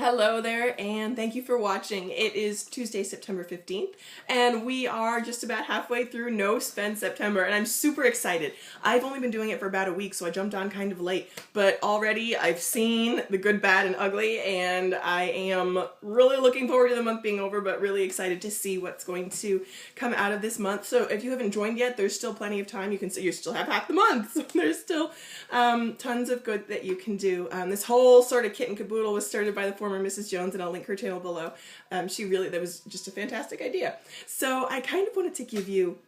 Hello there, and thank you for watching. It is Tuesday, September 15th, and we are just about halfway through No Spend September, and I'm super excited. I've only been doing it for about a week, so I jumped on kind of late, but already I've seen the good, bad, and ugly, and I am really looking forward to the month being over, but really excited to see what's going to come out of this month. So if you haven't joined yet, there's still plenty of time. You can see you still have half the month, so there's still tons of good that you can do. This whole sort of kit and caboodle was started by the former Mrs. Jones, and I'll link her channel below. That was just a fantastic idea. So I kind of wanted to give you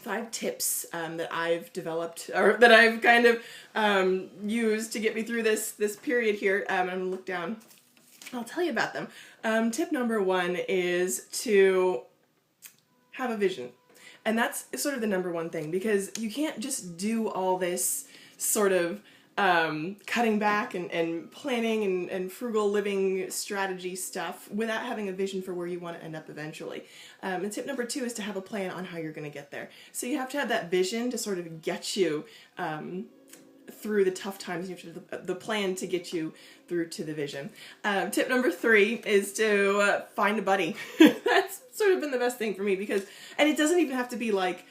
5 tips that I've developed, or that I've kind of used to get me through this period here. I'm gonna look down. I'll tell you about them. Tip number 1 is to have a vision. And that's sort of the number 1 thing, because you can't just do all this sort of cutting back and planning and frugal living strategy stuff without having a vision for where you want to end up eventually. And tip number 2 is to have a plan on how you're going to get there. So you have to have that vision to sort of get you through the tough times. You have to have the plan to get you through to the vision. Tip number 3 is to find a buddy. That's sort of been the best thing for me, and it doesn't even have to be like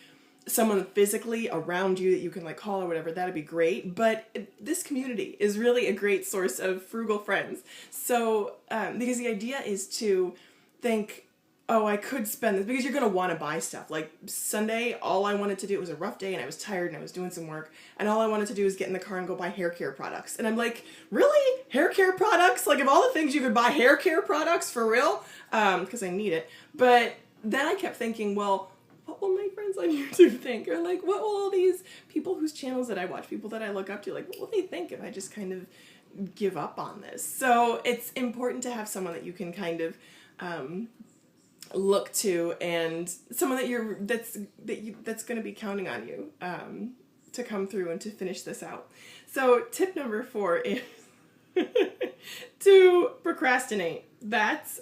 someone physically around you that you can like call or whatever. That'd be great, but this community is really a great source of frugal friends. So because the idea is to think, oh, I could spend this, because you're going to want to buy stuff. Like Sunday, all I wanted to do, it was a rough day and I was tired and I was doing some work, and all I wanted to do was get in the car and go buy hair care products. And I'm like, really? Hair care products? Like, of all the things you could buy hair care products for real? Because I need it. But then I kept thinking, well, what will my friends on YouTube think? Or like, what will all these people whose channels that I watch, people that I look up to, like, what will they think if I just kind of give up on this? So it's important to have someone that you can kind of look to, and someone that's going to be counting on you to come through and to finish this out. So tip number 4 is to procrastinate. That's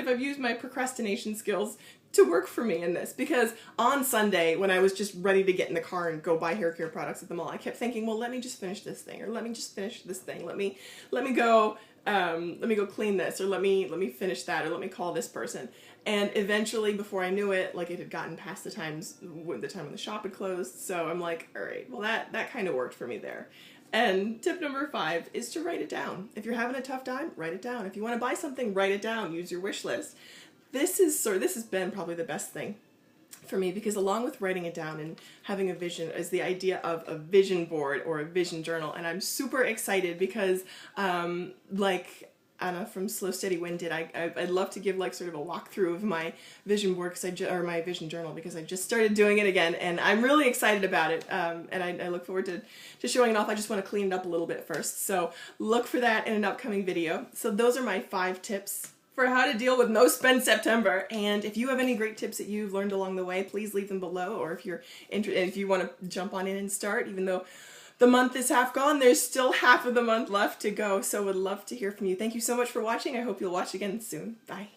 I've used my procrastination skills to work for me in this, because on Sunday when I was just ready to get in the car and go buy hair care products at the mall, I kept thinking, well, let me just finish this thing, or let me just finish this thing, let me go clean this, or let me finish that, or let me call this person. And eventually, before I knew it, like, it had gotten past the time when the shop had closed. So I'm like, all right, well, that kind of worked for me there. And tip number 5 is to write it down. If you're having a tough time, write it down. If you want to buy something, write it down. Use your wish list. This has been probably the best thing for me, because along with writing it down and having a vision is the idea of a vision board or a vision journal. And I'm super excited because, like Anna from Slow Steady Win did, I'd love to give like sort of a walkthrough of my vision board, or my vision journal, because I just started doing it again, and I'm really excited about it, and I look forward to showing it off. I just want to clean it up a little bit first, so look for that in an upcoming video. So those are my 5 tips for how to deal with No Spend September. And if you have any great tips that you've learned along the way, please leave them below, or if you want to jump on in and start, even though the month is half gone, there's still half of the month left to go, so would love to hear from you. Thank you so much for watching. I hope you'll watch again soon. Bye.